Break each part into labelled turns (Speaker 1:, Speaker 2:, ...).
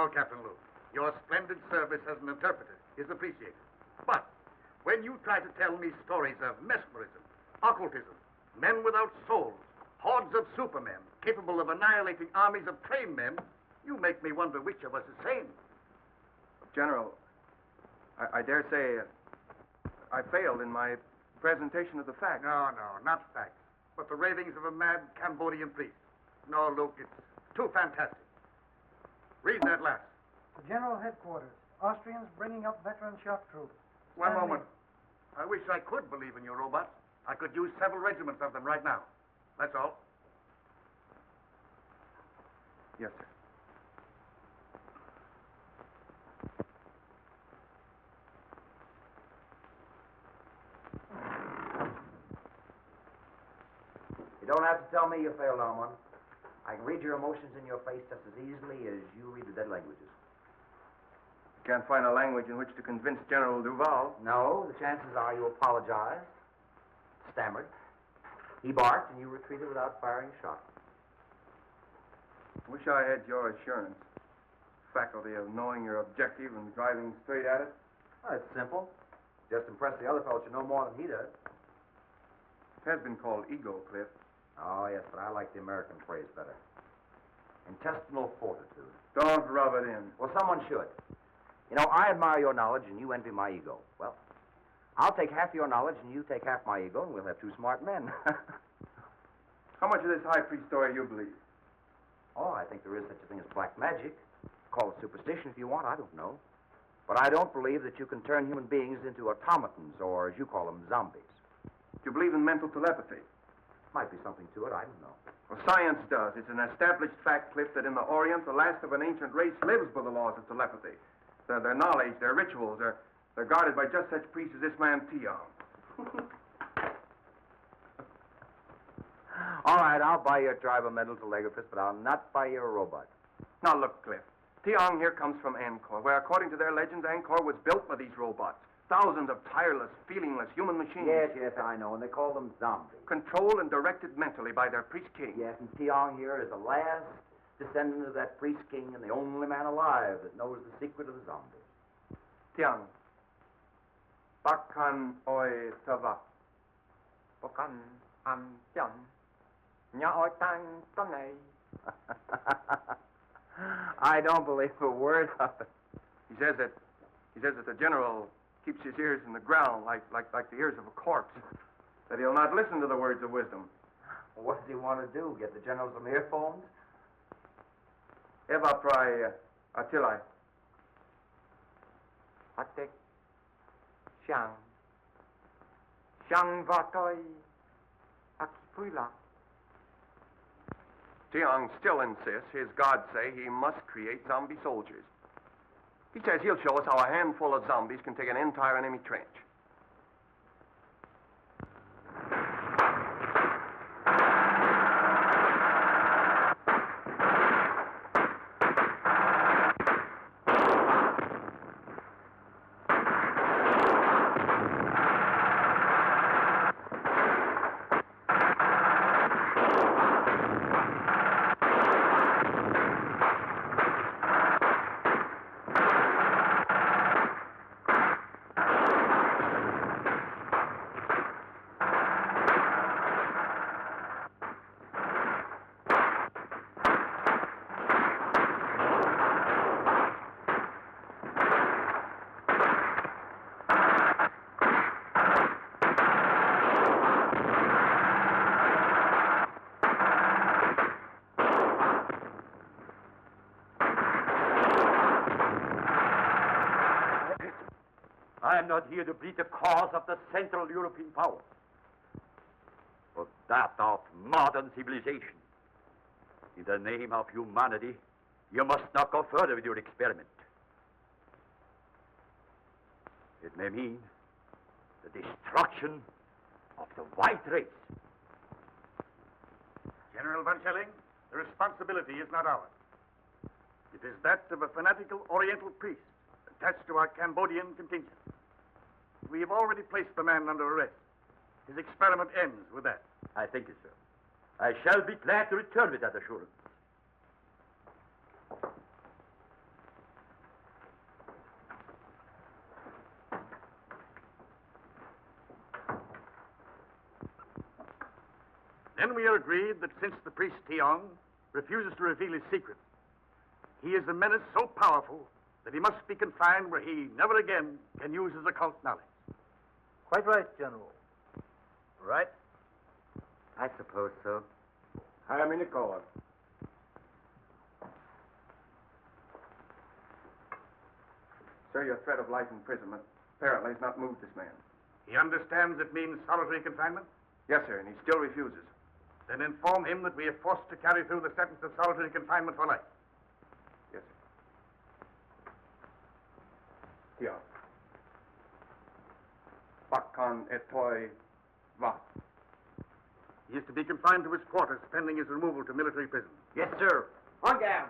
Speaker 1: all, Captain Luke. Your splendid service as an interpreter is appreciated. But when you try to tell me stories of mesmerism, occultism, men without souls, hordes of supermen capable of annihilating armies of trained men, you make me wonder which of us is sane.
Speaker 2: General, I dare say I failed in my presentation of the facts.
Speaker 1: No, not facts, but the ravings of a mad Cambodian priest. No, Luke, it's too fantastic. Read that last.
Speaker 3: General Headquarters. Austrians bringing up veteran shock troops.
Speaker 1: One moment. I wish I could believe in your robots. I could use several regiments of them right now. That's all.
Speaker 2: Yes, sir.
Speaker 4: You don't have to tell me you failed, Armand. I can read your emotions in your face just as easily as you read the dead languages.
Speaker 2: Can't find a language in which to convince General Duval.
Speaker 4: No, the chances are you apologized, stammered. He barked, and you retreated without firing a shot.
Speaker 2: Wish I had your assurance. Faculty of knowing your objective and driving straight at it.
Speaker 4: Oh, it's simple. Just impress the other fellow you know more than he does.
Speaker 2: It has been called ego, Cliff.
Speaker 4: Oh, yes, but I like the American phrase better. Intestinal fortitude.
Speaker 2: Don't rub it in.
Speaker 4: Well, someone should. You know, I admire your knowledge and you envy my ego. Well, I'll take half your knowledge and you take half my ego and we'll have two smart men.
Speaker 2: How much of this high priest story you believe?
Speaker 4: Oh, I think there is such a thing as black magic. Call it superstition if you want, I don't know. But I don't believe that you can turn human beings into automatons or, as you call them, zombies.
Speaker 2: Do you believe in mental telepathy?
Speaker 4: Might be something to it, I don't know.
Speaker 2: Well, science does. It's an established fact, Cliff, that in the Orient, the last of an ancient race lives by the laws of telepathy. Their knowledge, their rituals, they're guarded by just such priests as this man, Tiong.
Speaker 4: All right, I'll buy you a tribe of mental telegraphist, but I'll not buy you a robot.
Speaker 2: Now, look, Cliff. Tiong here comes from Angkor, where, according to their legends, Angkor was built by these robots. Thousands of tireless, feelingless human machines.
Speaker 4: Yes, I know, and they call them zombies.
Speaker 2: Controlled and directed mentally by their priest king.
Speaker 4: Yes, and Tiong here is the last descendant of that priest king and the only man alive that knows the secret of the zombies.
Speaker 2: Tiang. Bakan oi tava. Bakan am tiang. Nya oi tang tanay.
Speaker 4: I don't believe a word of it.
Speaker 2: He says that the general keeps his ears in the ground like the ears of a corpse. That he'll not listen to the words of wisdom.
Speaker 4: Well, what does he want to do? Get the general some earphones?
Speaker 2: Eva prai atilai. Atek shang. Shang vatoi akipula. Tiong still insists his gods say he must create zombie soldiers. He says he'll show us how a handful of zombies can take an entire enemy trench.
Speaker 5: I am not here to plead the cause of the Central European powers, but that of modern civilization. In the name of humanity, you must not go further with your experiment. It may mean the destruction of the white race.
Speaker 1: General Von Schelling, the responsibility is not ours. It is that of a fanatical Oriental priest attached to our Cambodian contingent. We have already placed the man under arrest. His experiment ends with that.
Speaker 5: I thank you, sir. I shall be glad to return with that assurance.
Speaker 1: Then we are agreed that since the priest Tiong refuses to reveal his secrets, he is a menace so powerful that he must be confined where he never again can use his occult knowledge.
Speaker 6: Quite right, General. Right?
Speaker 4: I suppose so.
Speaker 2: I'm in the call. Sir, your threat of life imprisonment apparently has not moved this man.
Speaker 1: He understands it means solitary confinement?
Speaker 2: Yes, sir, and he still refuses.
Speaker 1: Then inform him that we are forced to carry through the sentence of solitary confinement for life.
Speaker 2: Yes, sir. Here. Bakkan etoy vat.
Speaker 1: He is to be confined to his quarters pending his removal to military prison.
Speaker 6: Yes, sir. On down.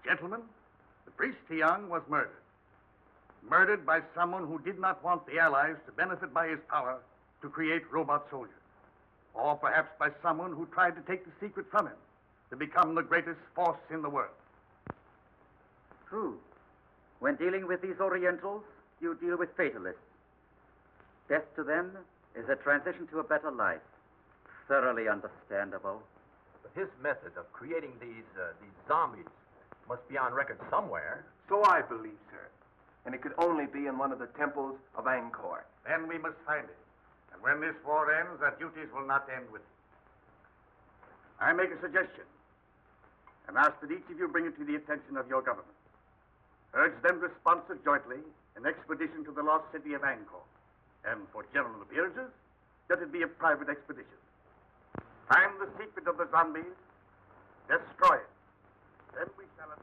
Speaker 1: Gentlemen, the priest Tiong was murdered. Murdered by someone who did not want the Allies to benefit by his power to create robot soldiers. Or perhaps by someone who tried to take the secret from him to become the greatest force in the world.
Speaker 7: True. When dealing with these Orientals, you deal with fatalists. Death to them is a transition to a better life. Thoroughly understandable.
Speaker 6: But his method of creating these zombies must be on record somewhere.
Speaker 2: So I believe, sir. And it could only be in one of the temples of Angkor.
Speaker 1: Then we must find it. And when this war ends, our duties will not end with it. I make a suggestion and ask that each of you bring it to the attention of your government. Urge them to sponsor jointly an expedition to the lost city of Angkor. And for general appearances, let it be a private expedition. Find the secret of the zombies, destroy it. Then we shall have...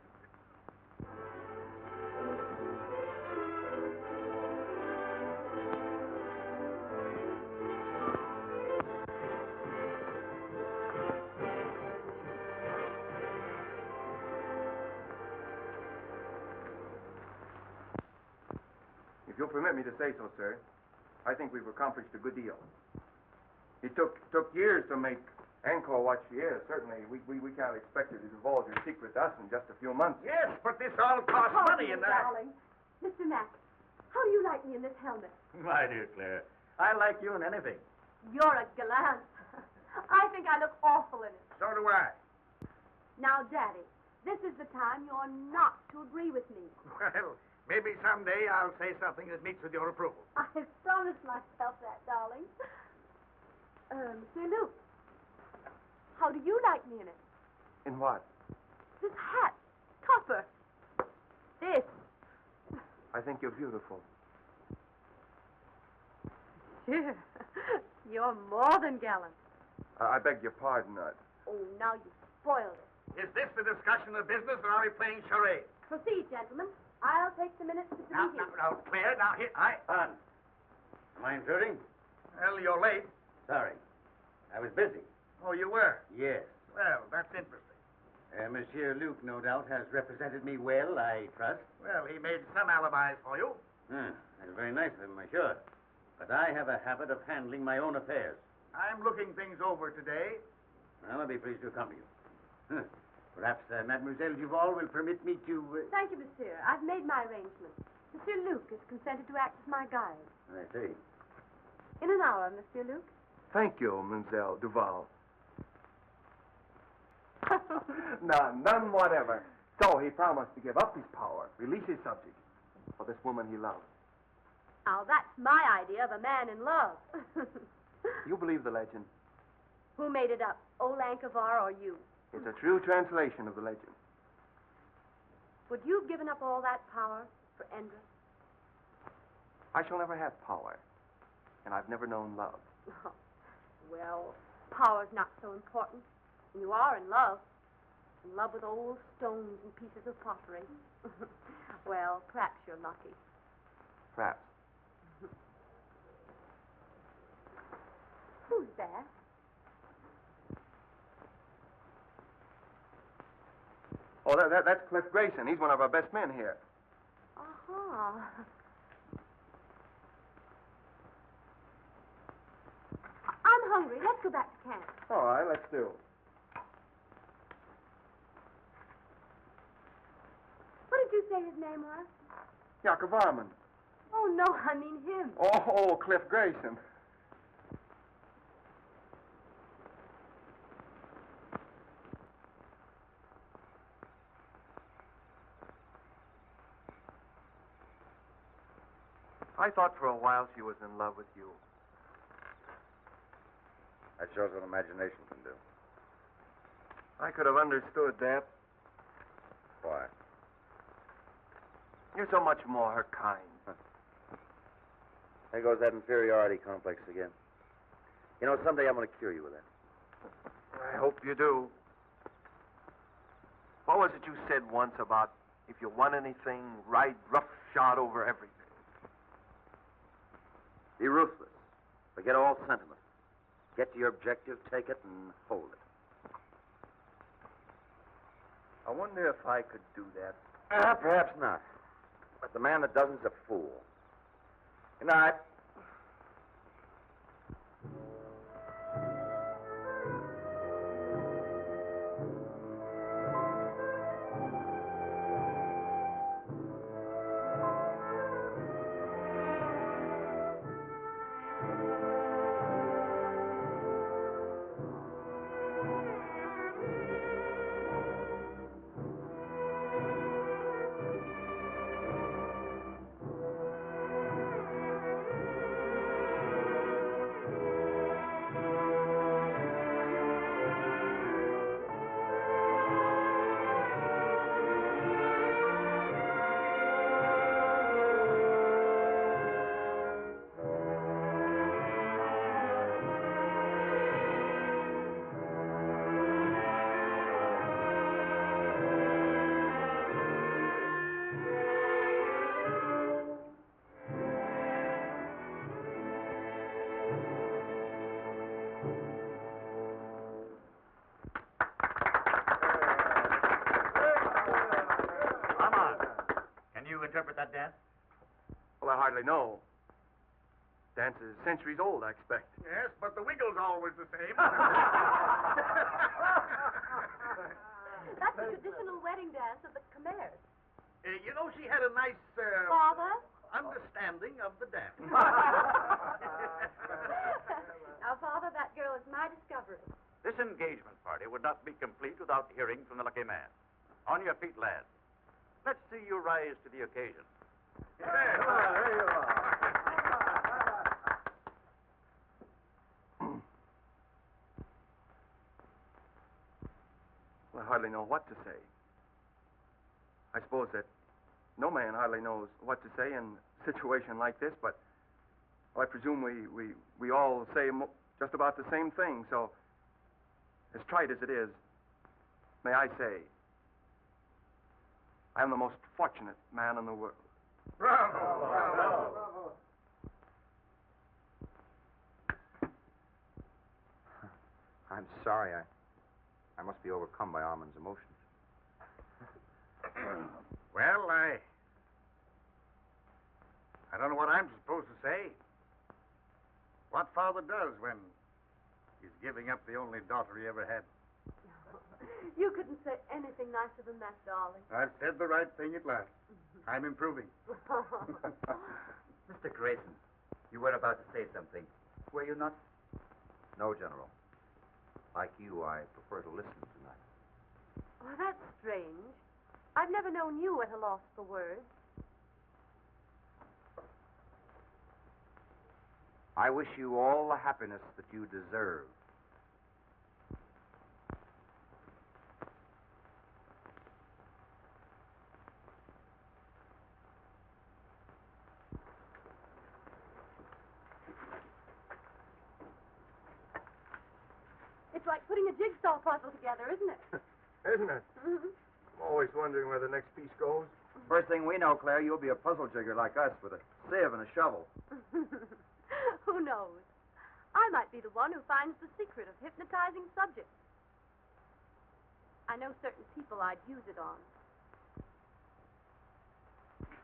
Speaker 2: If you'll permit me to say so, sir, I think we've accomplished a good deal. It took years to make Angkor Wat. Yes, certainly. We can't expect you to divulge your secret to us in just a few months.
Speaker 1: Yes, but this all costs money and that...
Speaker 8: Darling. Mr. Mack, how do you like me in this helmet?
Speaker 6: My dear Claire, I like you in anything.
Speaker 8: You're a gallant. I think I look awful in it.
Speaker 1: So do I.
Speaker 8: Now, Daddy, this is the time you're not to agree with me.
Speaker 1: Well, maybe someday I'll say something that meets with your approval.
Speaker 8: I've promised myself that, darling. Monsieur Luke, how do you like me in it?
Speaker 2: In what?
Speaker 8: This hat. Topper. This.
Speaker 2: I think you're beautiful.
Speaker 8: Sure. You're more than gallant.
Speaker 2: I beg your pardon.
Speaker 8: Oh, now you spoiled it.
Speaker 1: Is this the discussion of business, or are we playing charades?
Speaker 8: Proceed, gentlemen. I'll take the minutes to
Speaker 1: Now,
Speaker 8: begin.
Speaker 1: Claire, now, here,
Speaker 9: Am I intruding?
Speaker 1: Well, you're late.
Speaker 9: Sorry. I was busy.
Speaker 1: Oh, you were?
Speaker 9: Yes.
Speaker 1: Well, that's interesting.
Speaker 9: Monsieur Luke, no doubt, has represented me well, I trust.
Speaker 1: Well, he made some alibis for you.
Speaker 9: That's very nice of him, I should. But I have a habit of handling my own affairs.
Speaker 1: I'm looking things over today.
Speaker 9: Well, I'll be pleased to accompany you. Perhaps Mademoiselle Duval will permit me to...
Speaker 8: Thank you, monsieur. I've made my arrangements. Monsieur Luke has consented to act as my guide.
Speaker 9: I see.
Speaker 8: In an hour, Monsieur Luke.
Speaker 2: Thank you, Mademoiselle Duval. None whatever. So he promised to give up his power, release his subjects for this woman he loves.
Speaker 8: Now, that's my idea of a man in love.
Speaker 2: You believe the legend?
Speaker 8: Who made it up, old Angkor Wat or you?
Speaker 2: It's a true translation of the legend.
Speaker 8: Would you have given up all that power for Endress?
Speaker 2: I shall never have power, and I've never known love.
Speaker 8: Well, power's not so important. You are in love with old stones and pieces of pottery. Well, perhaps you're lucky.
Speaker 2: Perhaps.
Speaker 8: Who's there?
Speaker 2: Oh, that's Cliff Grayson. He's one of our best men here.
Speaker 8: Uh-huh. I'm hungry. Let's go back to camp.
Speaker 2: All right, let's do.
Speaker 8: What did you say his name was?
Speaker 2: Jagger Varman.
Speaker 8: Oh, no, I mean him.
Speaker 2: Oh, Cliff Grayson. I thought for a while she was in love with you.
Speaker 4: That shows what imagination can do.
Speaker 2: I could have understood that.
Speaker 4: Why?
Speaker 2: You're so much more her kind.
Speaker 4: There goes that inferiority complex again. You know, someday I'm going to cure you with that.
Speaker 2: I hope you do. What was it you said once about if you want anything, ride roughshod over everything?
Speaker 4: Be ruthless. Forget all sentiment. Get to your objective, take it, and hold it.
Speaker 2: I wonder if I could do that.
Speaker 4: Perhaps not. But the man that doesn't is a fool. Good night.
Speaker 5: Interpret that dance?
Speaker 2: Well, I hardly know. Dance is centuries old, I expect.
Speaker 1: Yes, but the wiggle's always the same.
Speaker 8: That's the traditional wedding dance of the Khmers.
Speaker 1: You know, she had a nice
Speaker 8: Father?
Speaker 1: understanding of the dance.
Speaker 8: Now, Father, that girl is my discovery.
Speaker 5: This engagement party would not be complete without hearing from the lucky man. On your feet, lads. Let's see you rise to the occasion.
Speaker 2: There you are. Well, I hardly know what to say. I suppose that no man hardly knows what to say in a situation like this, but well, I presume we all say just about the same thing, so as trite as it is, may I say, I am the most fortunate man in the world.
Speaker 1: Bravo! Bravo!
Speaker 4: I'm sorry. I must be overcome by Armand's emotions.
Speaker 1: Well, I don't know what I'm supposed to say. What father does when he's giving up the only daughter he ever had.
Speaker 8: You couldn't say anything nicer than that, darling.
Speaker 1: I've said the right thing at last. I'm improving.
Speaker 7: Mr. Grayson, you were about to say something. Were you not?
Speaker 4: No, General. Like you, I prefer to listen tonight.
Speaker 8: Oh, that's strange. I've never known you at a loss for words.
Speaker 4: I wish you all the happiness that you deserve.
Speaker 8: It's like putting a jigsaw puzzle together, isn't it?
Speaker 2: Isn't it?
Speaker 8: Mm-hmm.
Speaker 2: I'm always wondering where the next piece goes.
Speaker 4: First thing we know, Claire, you'll be a puzzle jigger like us with a sieve and a shovel.
Speaker 8: Who knows? I might be the one who finds the secret of hypnotizing subjects. I know certain people I'd use it on.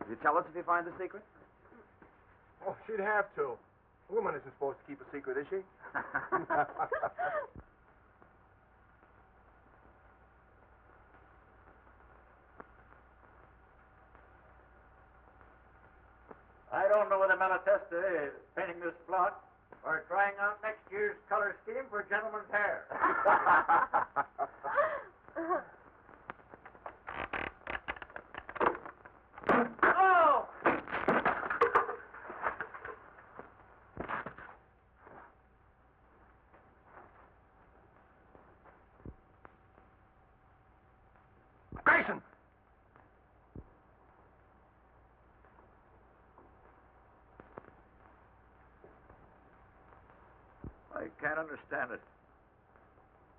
Speaker 4: Will you tell us if you find the secret?
Speaker 2: Oh, she'd have to. A woman isn't supposed to keep a secret, is she?
Speaker 9: I don't know whether Malatesta is painting this plot or trying out next year's color scheme for gentlemen's hair.
Speaker 8: Oh!
Speaker 2: Grayson!
Speaker 5: I can't understand it.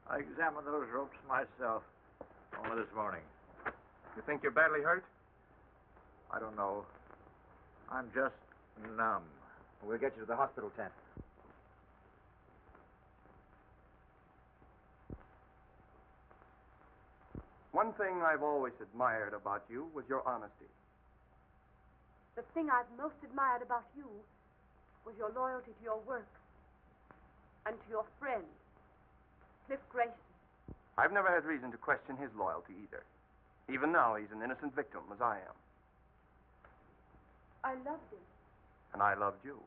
Speaker 5: I examined those ropes myself only this morning.
Speaker 2: You think you're badly hurt?
Speaker 5: I don't know. I'm just numb.
Speaker 4: We'll get you to the hospital tent.
Speaker 2: One thing I've always admired about you was your honesty.
Speaker 8: The thing I've most admired about you was your loyalty to your work and to your friend, Cliff Grayson.
Speaker 2: I've never had reason to question his loyalty either. Even now, he's an innocent victim, as I am.
Speaker 8: I loved him.
Speaker 2: And I loved you.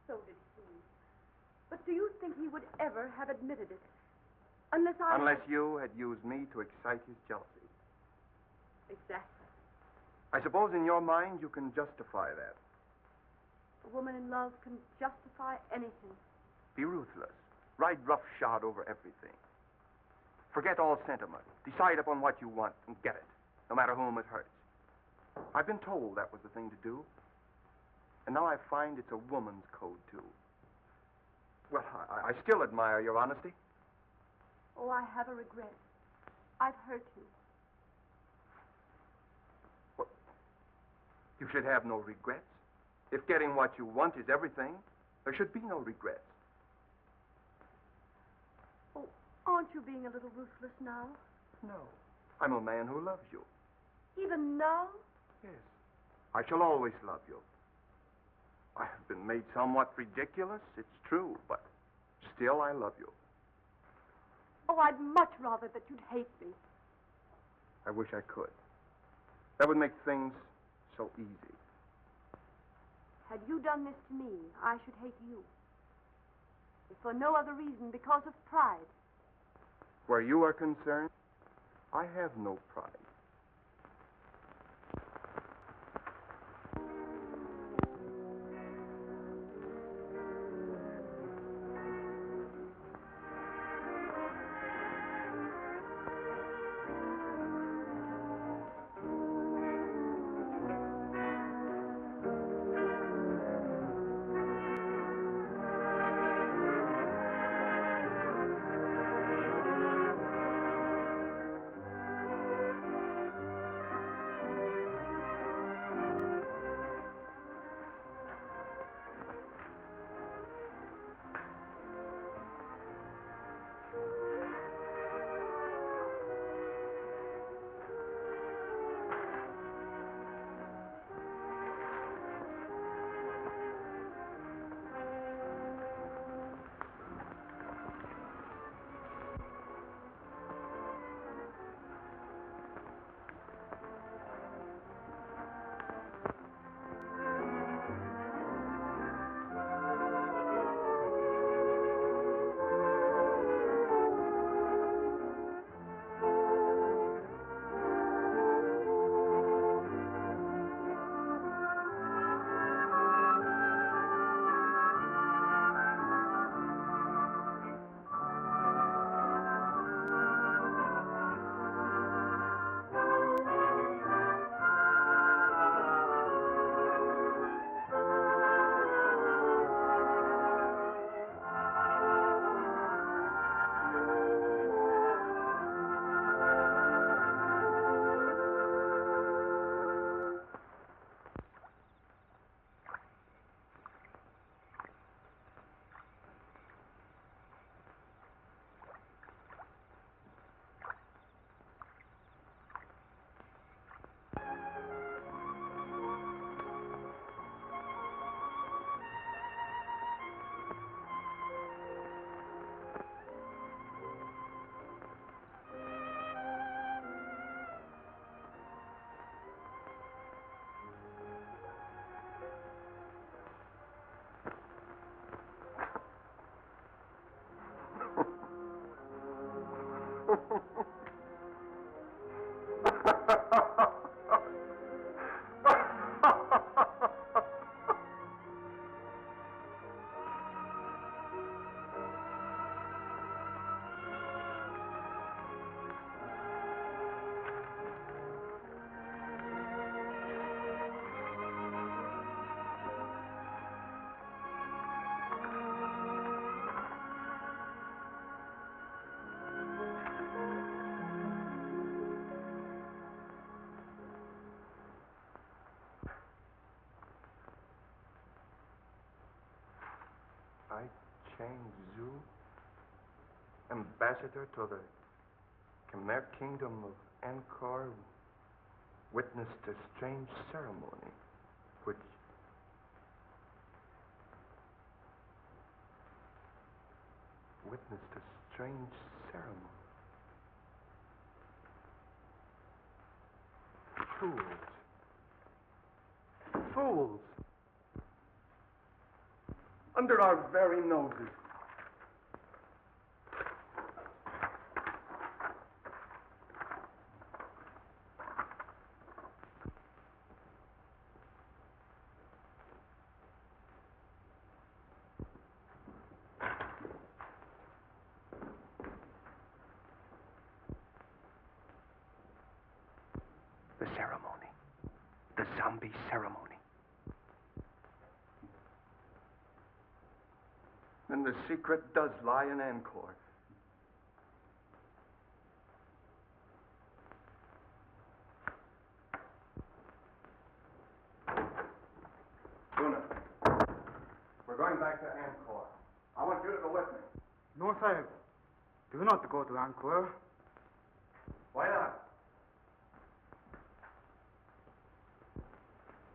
Speaker 8: So did he. But do you think he would ever have admitted it? Unless
Speaker 2: you had used me to excite his jealousy.
Speaker 8: Exactly.
Speaker 2: I suppose in your mind you can justify that.
Speaker 8: A woman in love can justify anything.
Speaker 2: Be ruthless. Ride roughshod over everything. Forget all sentiment. Decide upon what you want and get it, no matter whom it hurts. I've been told that was the thing to do. And now I find it's a woman's code, too. Well, I still admire your honesty.
Speaker 8: Oh, I have a regret. I've hurt you.
Speaker 2: Well, you should have no regrets. If getting what you want is everything, there should be no regrets.
Speaker 8: Oh, aren't you being a little ruthless now?
Speaker 2: No. I'm a man who loves you.
Speaker 8: Even now?
Speaker 2: Yes. I shall always love you. I have been made somewhat ridiculous, it's true, but still I love you.
Speaker 8: Oh, I'd much rather that you'd hate me.
Speaker 2: I wish I could. That would make things so easy.
Speaker 8: Had you done this to me, I should hate you. If for no other reason, because of pride.
Speaker 2: Where you are concerned, I have no pride. I, Chang Zhu, ambassador to the Khmer kingdom of Angkor, witnessed a strange ceremony which Fools. Under our very noses. The ceremony. The zombie ceremony. Then the secret does lie in Angkor. Luna, we're going back to Angkor. I want you to go with me.
Speaker 3: No, Sahib. Do not go to Angkor.
Speaker 2: Why not?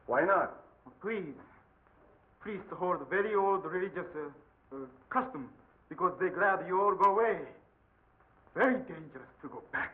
Speaker 2: Why not?
Speaker 3: Please. Priests hold very old religious custom because they glad you all go away. Very dangerous to go back.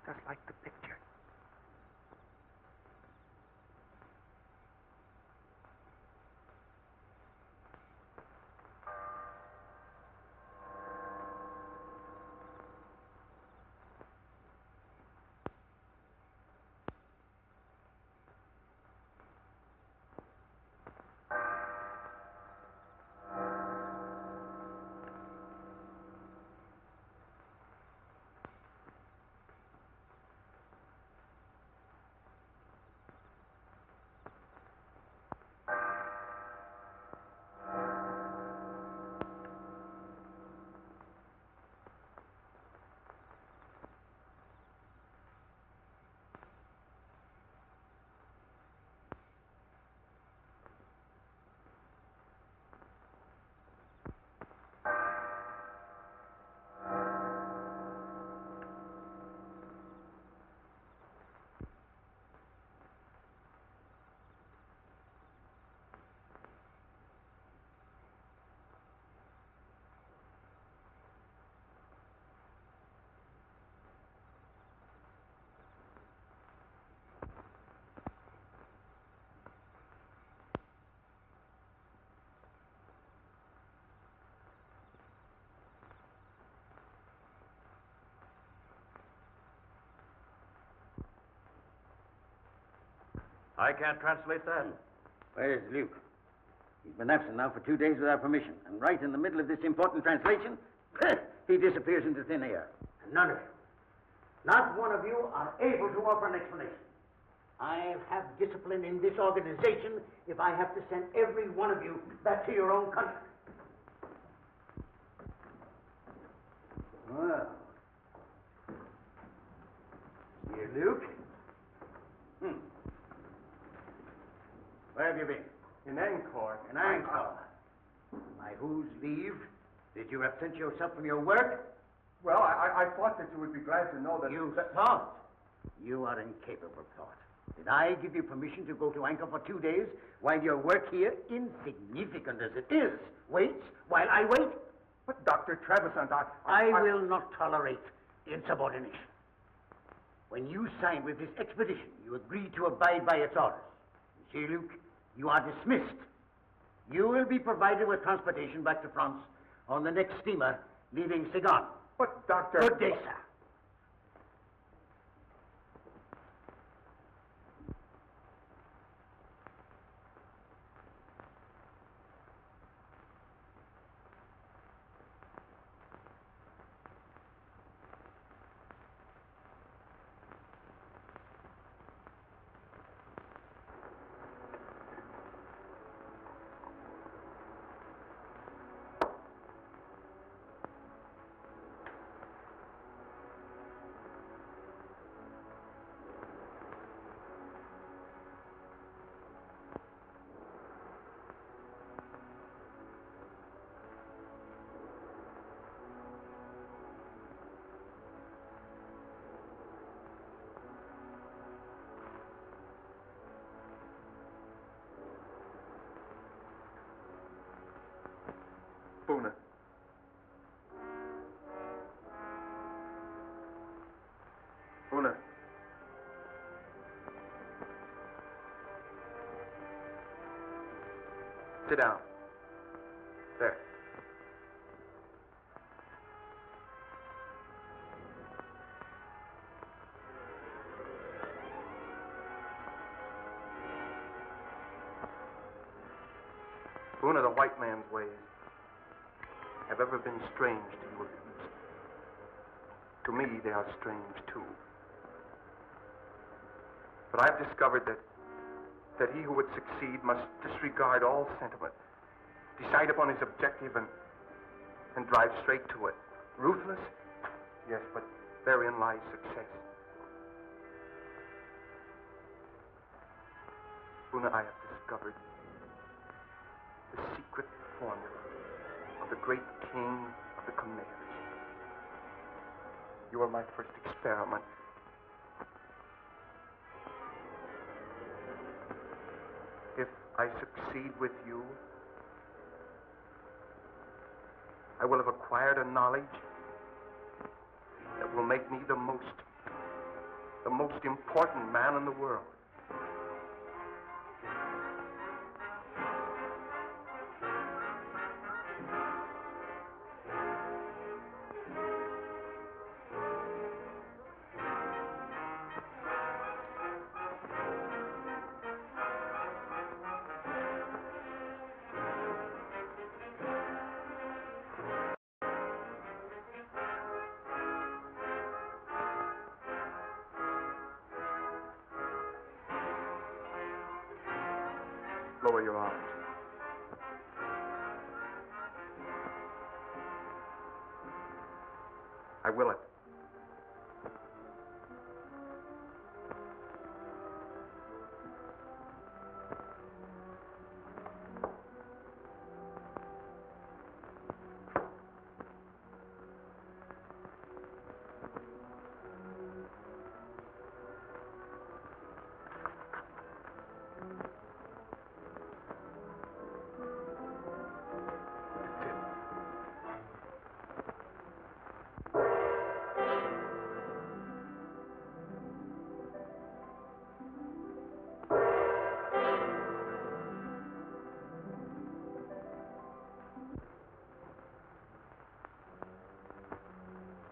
Speaker 2: just like the picture.
Speaker 5: I can't translate that.
Speaker 10: Where's Luke? He's been absent now for 2 days without permission. And right in the middle of this important translation, he disappears into thin air.
Speaker 11: None of you, not one of you, are able to offer an explanation. I have discipline in this organization if I have to send every one of you back to your own country.
Speaker 10: Well. Here, Luke. Where have you been?
Speaker 2: In Angkor.
Speaker 10: In Angkor. By whose leave did you absent yourself from your work?
Speaker 2: Well, I thought that you would be glad to know that...
Speaker 10: You thought? You are incapable of thought. Did I give you permission to go to Angkor for 2 days while your work here, insignificant as it is, waits while I wait?
Speaker 2: But, Dr. Trevisan,
Speaker 11: I will not tolerate insubordination.
Speaker 10: When you signed with this expedition, you agreed to abide by its orders. You see, Luke, you are dismissed. You will be provided with transportation back to France on the next steamer leaving Saigon.
Speaker 2: But, Doctor...
Speaker 10: Good day, sir.
Speaker 2: Buna. Buna. Sit down. There. Buna, the white man's ways have ever been strange to you of the East. To me, they are strange, too. But I've discovered that he who would succeed must disregard all sentiment, decide upon his objective, and drive straight to it. Ruthless? Yes, but therein lies success. Buna, I have discovered the secret formula of the great king of the Khmers. You are my first experiment. If I succeed with you, I will have acquired a knowledge that will make me the most the most important man in the world. Lower your arms. I will it.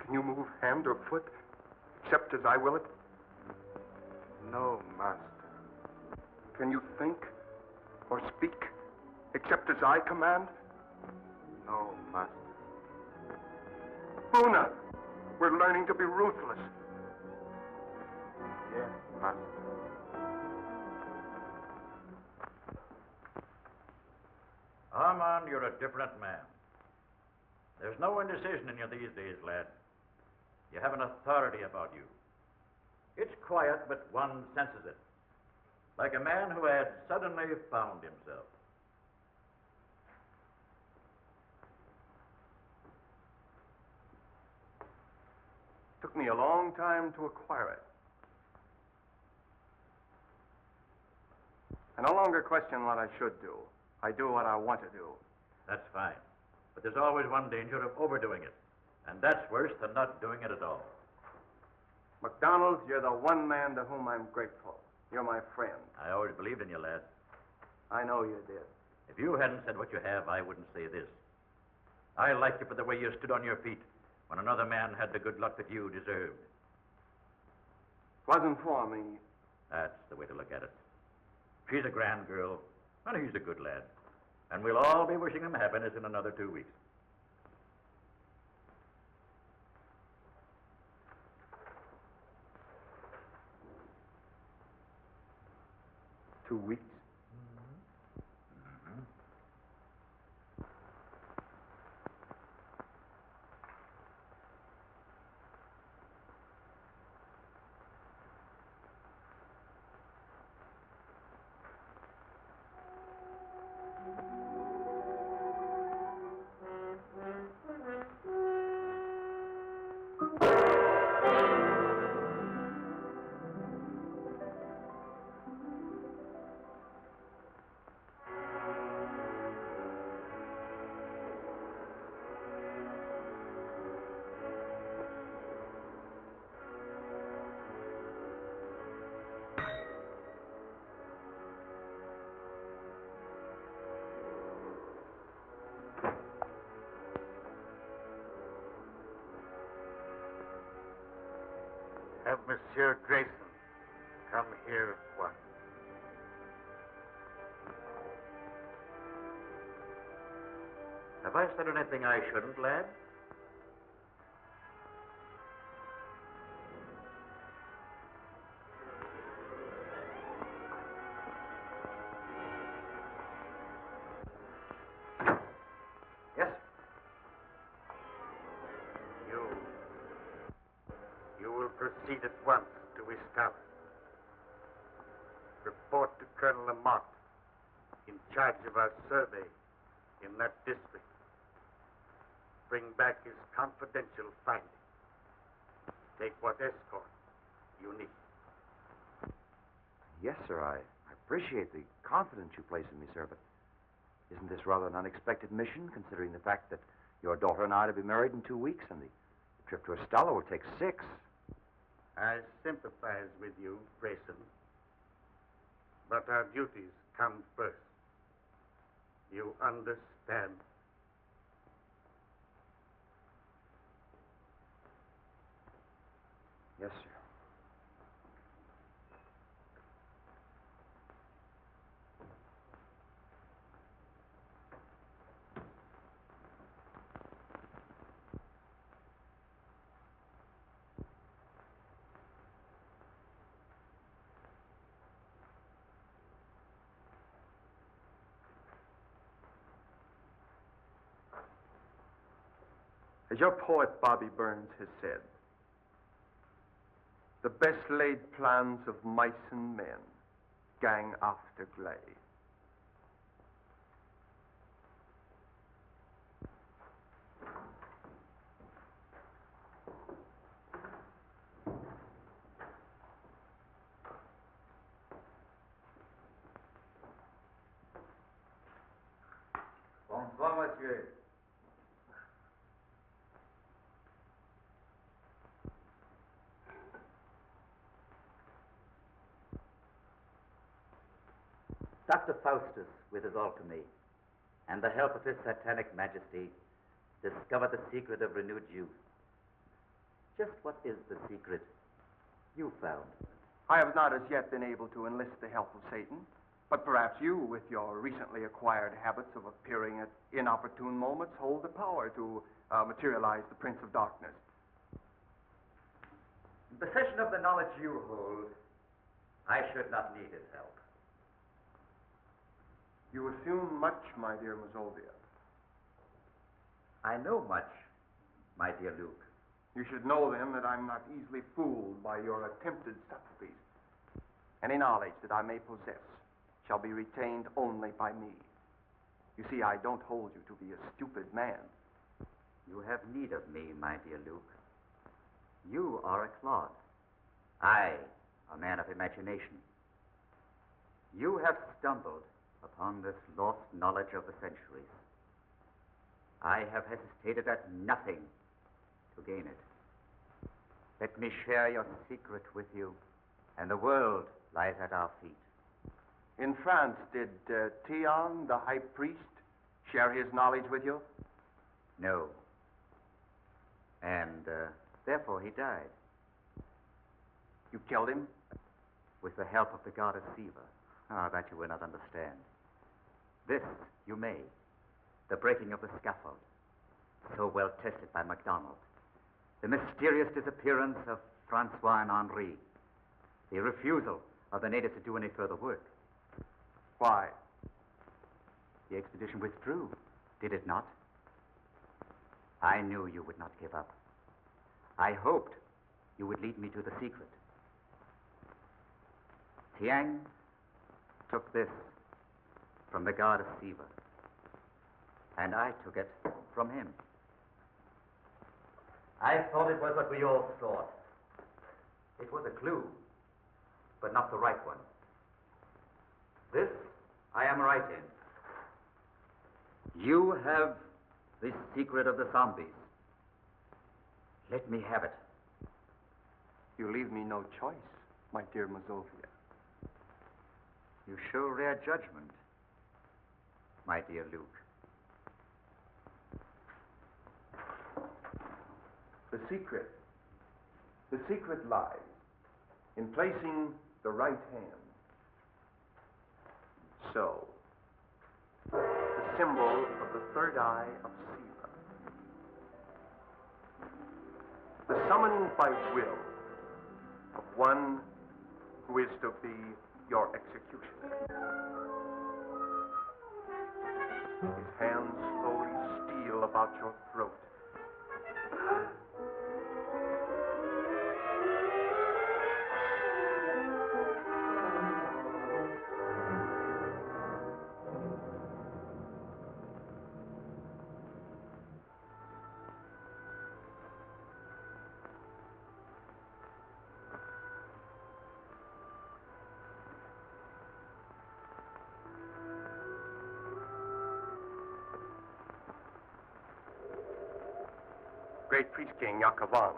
Speaker 2: Can you move hand or foot, except as I will it?
Speaker 3: No, master.
Speaker 2: Can you think or speak, except as I command?
Speaker 3: No, master.
Speaker 2: Una, we're learning to be ruthless.
Speaker 3: Yes, master.
Speaker 9: Armand, you're a different man. There's no indecision in you these days, lad. You have an authority about you. It's quiet, but one senses it. Like a man who had suddenly found himself.
Speaker 2: Took me a long time to acquire it. I no longer question what I should do. I do what I want to do.
Speaker 9: That's fine. But there's always one danger of overdoing it. And that's worse than not doing it at all.
Speaker 2: McDonald, you're the one man to whom I'm grateful. You're my friend.
Speaker 9: I always believed in you, lad.
Speaker 2: I know you did.
Speaker 9: If you hadn't said what you have, I wouldn't say this. I liked you for the way you stood on your feet when another man had the good luck that you deserved.
Speaker 2: Wasn't for me.
Speaker 9: That's the way to look at it. She's a grand girl, and he's a good lad. And we'll all be wishing him happiness in another 2 weeks.
Speaker 2: Two weeks?
Speaker 1: Have Monsieur Grayson come here at once.
Speaker 9: Have I said anything I shouldn't, lad?
Speaker 1: Yes? You will proceed at once to Estella. Report to Colonel Lamont, in charge of our survey in that district. Bring back his confidential findings. Take what escort you need.
Speaker 4: Yes, sir. I appreciate the confidence you place in me, sir, but isn't this rather an unexpected mission, considering the fact that your daughter and I are to be married in 2 weeks, and the trip to Estella will take 6?
Speaker 1: I sympathize with you, Grayson. But our duties come first. You understand?
Speaker 2: Yes, sir. As your poet Bobby Burns has said, the best laid plans of mice and men gang after glay.
Speaker 4: Bonsoir, monsieur. Dr. Faustus, with his alchemy, and the help of his satanic majesty, discovered the secret of renewed youth. Just what is the secret you found?
Speaker 2: I have not as yet been able to enlist the help of Satan, but perhaps you, with your recently acquired habits of appearing at inopportune moments, hold the power to materialize the Prince of Darkness.
Speaker 4: In possession of the knowledge you hold, I should not need his help.
Speaker 2: You assume much, my dear Mazovia.
Speaker 4: I know much, my dear Luke.
Speaker 2: You should know, then, that I'm not easily fooled by your attempted subtleties. Any knowledge that I may possess shall be retained only by me. You see, I don't hold you to be a stupid man.
Speaker 4: You have need of me, my dear Luke. You are a clod. I, a man of imagination. You have stumbled upon this lost knowledge of the centuries. I have hesitated at nothing to gain it. Let me share your secret with you, and the world lies at our feet.
Speaker 2: In France, did Theon, the high priest, share his knowledge with you?
Speaker 4: No. And therefore he died.
Speaker 2: You killed him?
Speaker 4: With the help of the goddess Siva. Ah, that you will not understand. This you may. The breaking of the scaffold, so well tested by MacDonald. The mysterious disappearance of Francois and Henri. The refusal of the natives to do any further work.
Speaker 2: Why?
Speaker 4: The expedition withdrew, did it not? I knew you would not give up. I hoped you would lead me to the secret. Tiang took this from the goddess Siva, and I took it from him. I thought it was what we all thought. It was a clue, but not the right one. This I am right in. You have the secret of the zombies. Let me have it.
Speaker 2: You leave me no choice, my dear Mazovia.
Speaker 4: You show rare judgment, my dear Luke.
Speaker 2: The secret lies in placing the right hand. So, the symbol of the third eye of Siva. The summoning by will of one who is to be your executioner. His hands slowly steal about your throat. Great priest king Yakavan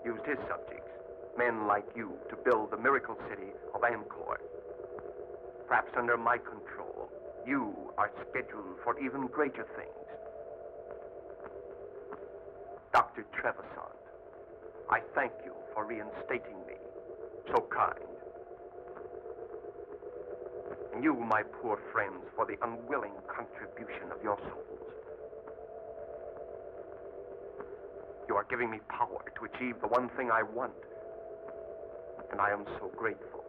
Speaker 2: used his subjects Men like you to build the miracle city of Angkor. Perhaps under my control, you are scheduled for even greater things. Dr. Trevisan, I thank you for reinstating me. So kind. And you, my poor friends, for the unwilling contribution of your souls. You are giving me power to achieve the one thing I want. And I am so grateful.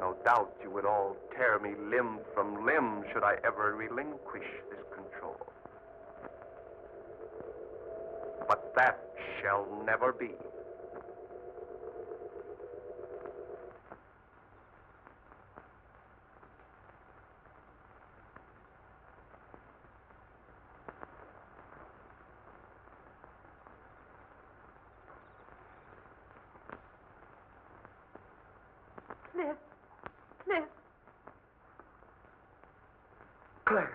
Speaker 2: No doubt you would all tear me limb from limb should I ever relinquish this control. But that shall never be.
Speaker 8: Cliff.
Speaker 2: Claire.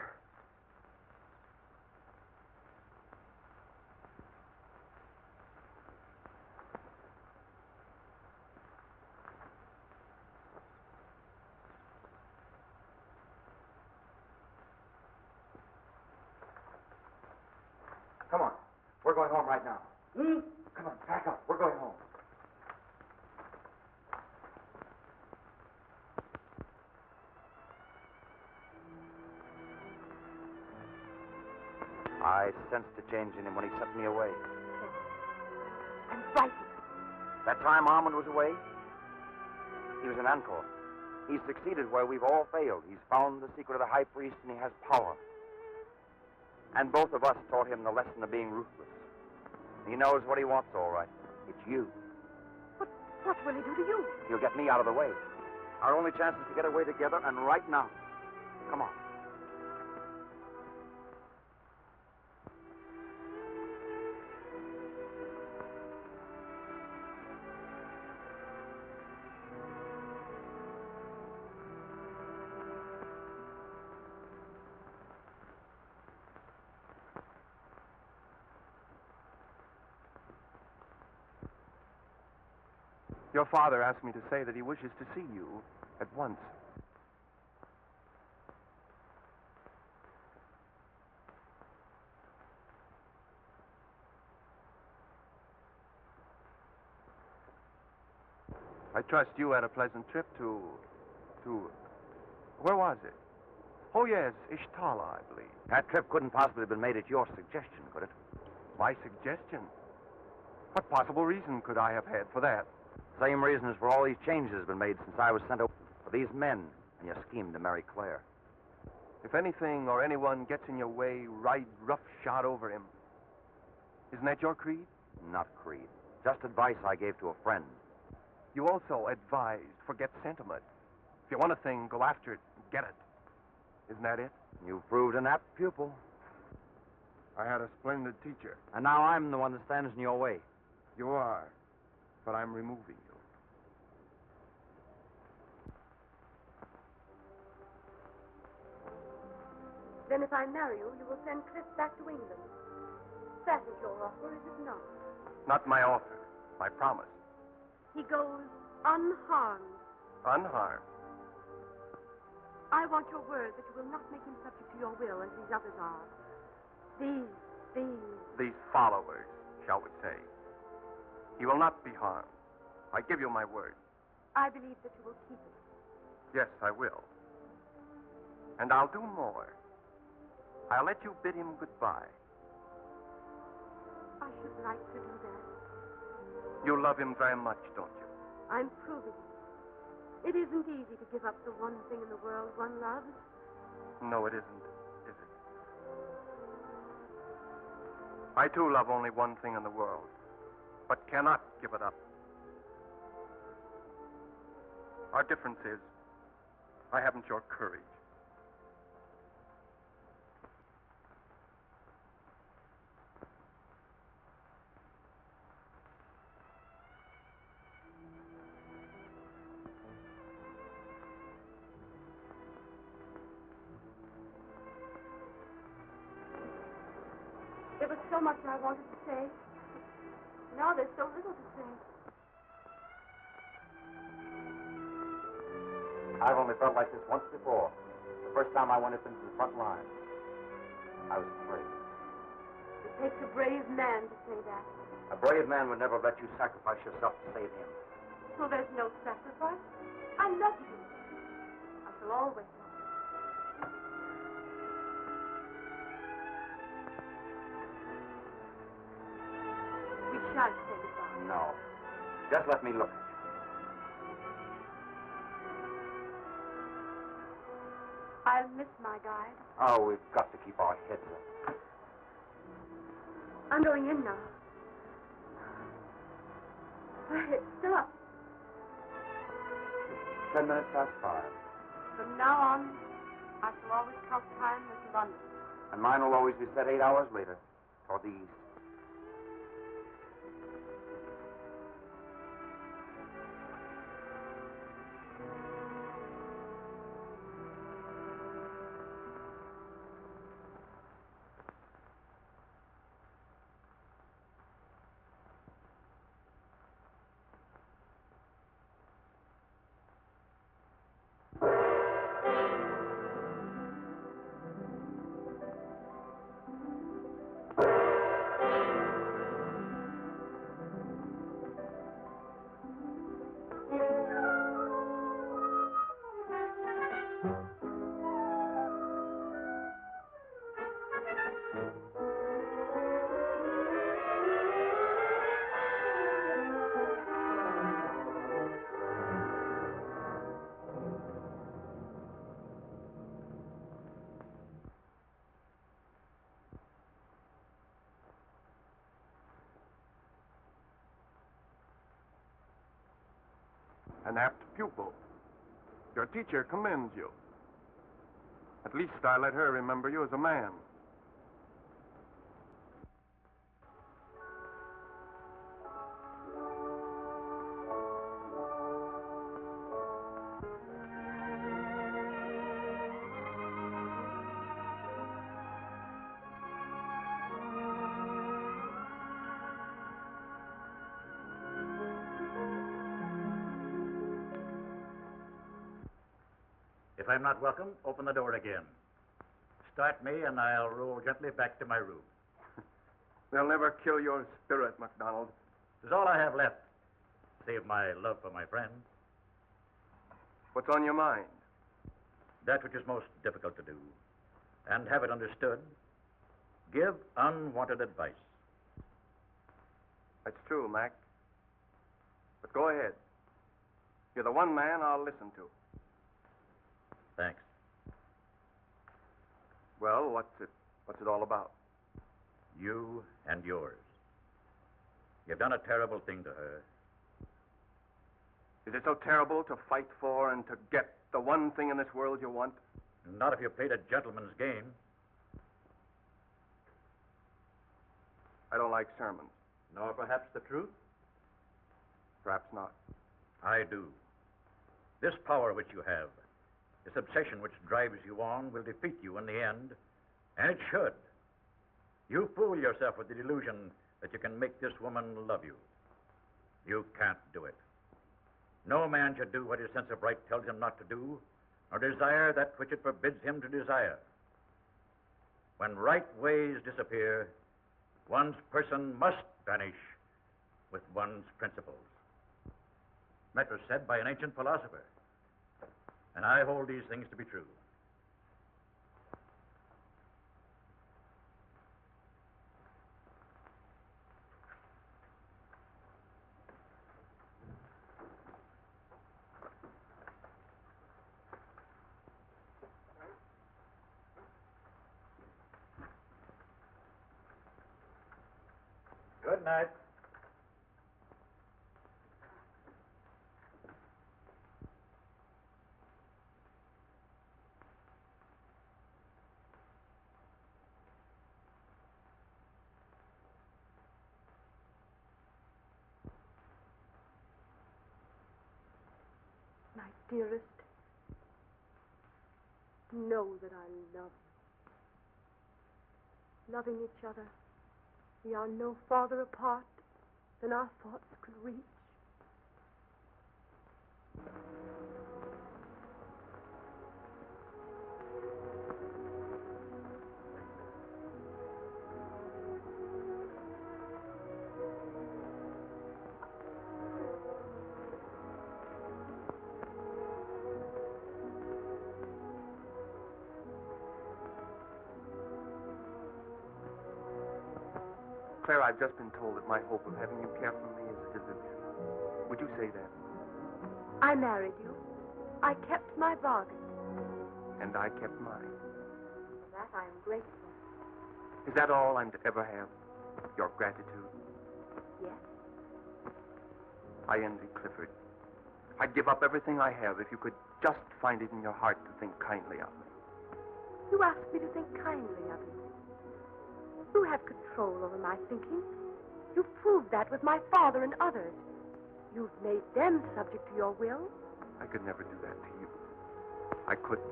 Speaker 3: Come on. We're going home right now. Come on, pack up. We're going home.
Speaker 7: I sensed a change in him when he sent me away.
Speaker 8: I'm frightened.
Speaker 7: That time Armand was away, he was in Angkor. He's succeeded where we've all failed. He's found the secret of the high priest, and he has power. And both of us taught him the lesson of being ruthless. He knows what he wants, all right. It's you.
Speaker 8: But what will he do to you?
Speaker 7: He'll get me out of the way. Our only chance is to get away together, and right now. Come on.
Speaker 2: Your father asked me to say that he wishes to see you at once. I trust you had a pleasant trip to... Where was it? Oh, yes, Ishtala, I believe.
Speaker 7: That trip couldn't possibly have been made at your suggestion, could it?
Speaker 2: My suggestion? What possible reason could I have had for that?
Speaker 7: Same reason as for all these changes have been made since I was sent over. For these men and your scheme to marry Claire.
Speaker 2: If anything or anyone gets in your way, ride roughshod over him. Isn't that your creed?
Speaker 7: Not creed. Just advice I gave to a friend.
Speaker 2: You also advised forget sentiment. If you want a thing, go after it and get it. Isn't that it?
Speaker 7: You've proved an apt pupil.
Speaker 2: I had a splendid teacher.
Speaker 7: And now I'm the one that stands in your way.
Speaker 2: You are. But I'm removing you.
Speaker 8: Then if I marry you, you will send Cliff back to England. That is your offer, is it not?
Speaker 2: Not my offer. My promise.
Speaker 8: He goes unharmed.
Speaker 2: Unharmed.
Speaker 8: I want your word that you will not make him subject to your will as these others are. These
Speaker 2: followers, shall we say. He will not be harmed. I give you my word.
Speaker 8: I believe that you will keep it.
Speaker 2: Yes, I will. And I'll do more. I'll let you bid him goodbye.
Speaker 8: I should like to do that.
Speaker 2: You love him very much, don't you?
Speaker 8: I'm proving it. It isn't easy to give up the one thing in the world one loves.
Speaker 2: No, it isn't, is it? I, too, love only one thing in the world, but cannot give it up. Our difference is, I haven't your courage.
Speaker 8: There was so much I wanted to say. Now there's so little to say.
Speaker 6: I've only felt like this once before. The first time I went up into the front line. I was afraid.
Speaker 8: It takes a brave man to say that.
Speaker 6: A brave man would never let you sacrifice yourself to save him.
Speaker 8: So there's no sacrifice. I love you. I shall always love you. We shan't say goodbye.
Speaker 6: No. Just let me look at you.
Speaker 8: I'll miss my guide.
Speaker 6: Oh, we've got to keep our heads up.
Speaker 8: I'm going in now. Wait, stop.
Speaker 6: 10 minutes past 5.
Speaker 8: From now on, I shall always count time as London.
Speaker 6: And mine will always be set 8 hours later, toward the east.
Speaker 2: An apt pupil. Your teacher commends you. At least I let her remember you as a man.
Speaker 9: If I'm not welcome, open the door again. Start me, and I'll roll gently back to my room.
Speaker 2: They'll never kill your spirit, MacDonald.
Speaker 9: This is all I have left, save my love for my friend.
Speaker 2: What's on your mind?
Speaker 9: That which is most difficult to do, and have it understood. Give unwanted advice.
Speaker 2: That's true, Mac. But go ahead. You're the one man I'll listen to.
Speaker 9: Thanks.
Speaker 2: Well, what's it all about?
Speaker 9: You and yours. You've done a terrible thing to her.
Speaker 2: Is it so terrible to fight for and to get the one thing in this world you want?
Speaker 9: Not if you played a gentleman's game.
Speaker 2: I don't like sermons.
Speaker 9: Nor perhaps the truth?
Speaker 2: Perhaps not.
Speaker 9: I do. This power which you have, this obsession which drives you on, will defeat you in the end, and it should. You fool yourself with the delusion that you can make this woman love you. You can't do it. No man should do what his sense of right tells him not to do, nor desire that which it forbids him to desire. When right ways disappear, one's person must vanish with one's principles. That was said by an ancient philosopher, and I hold these things to be true. Good night.
Speaker 8: My dearest, know that I love you. Loving each other We are no farther apart than our thoughts could reach.
Speaker 2: Claire, I've just been told that my hope of having you care for me is a delusion. Would you say that?
Speaker 8: I married you. I kept my bargain.
Speaker 2: And I kept mine.
Speaker 8: For that I am grateful.
Speaker 2: Is that all I'm to ever have? Your gratitude?
Speaker 8: Yes.
Speaker 2: I envy Clifford. I'd give up everything I have if you could just find it in your heart to think kindly of me.
Speaker 8: You asked me to think kindly of you. You have control over my thinking. You've proved that with my father and others. You've made them subject to your will.
Speaker 2: I could never do that to you. I couldn't.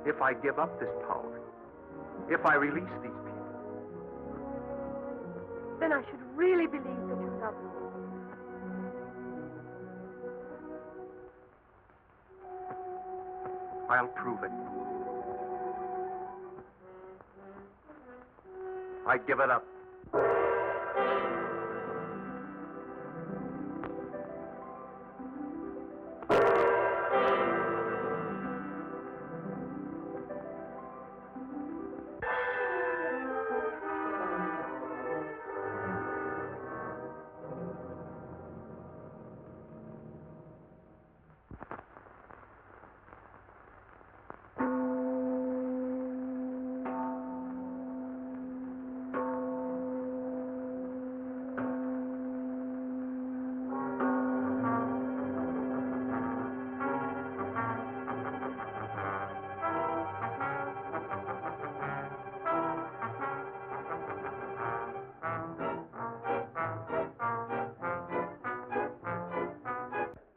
Speaker 2: If I give up this power, if I release these people,
Speaker 8: then I should really believe that you love me.
Speaker 2: I'll prove it. I give it up.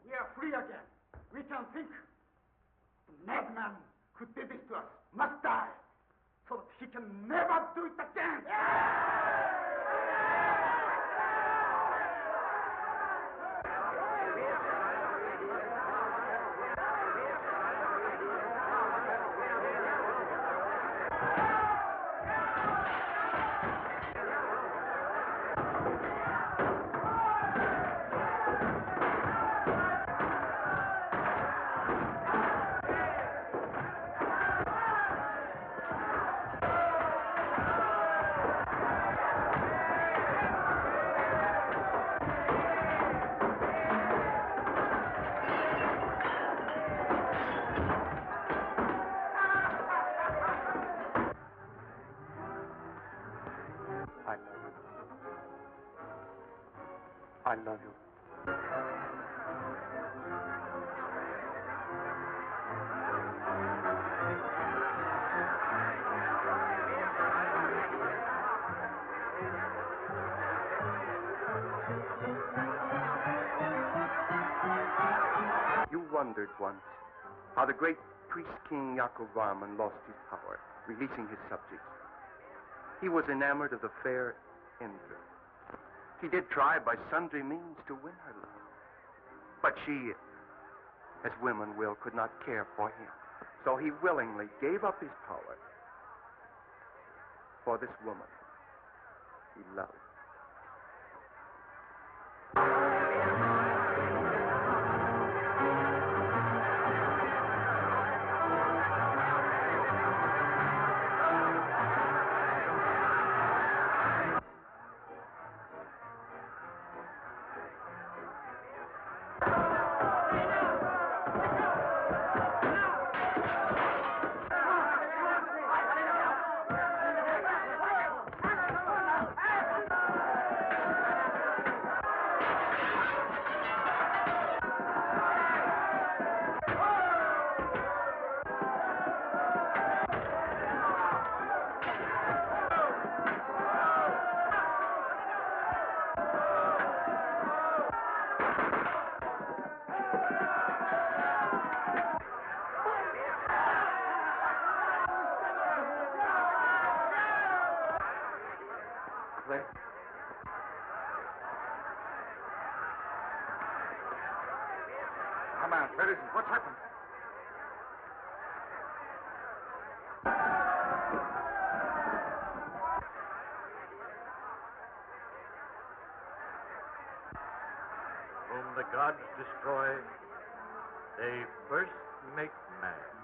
Speaker 3: We are free again. We can think. The madman who did this to us must die, so that he can never do it again.
Speaker 2: I love you. You wondered once how the great priest-king Yaakov lost his power, releasing his subjects. He was enamored of the fair Indra. He did try by sundry means to win her love. But she, as women will, could not care for him. So he willingly gave up his power for this woman he loved.
Speaker 1: man. Where is he? What's happened?
Speaker 9: Whom the gods destroy, they first make mad.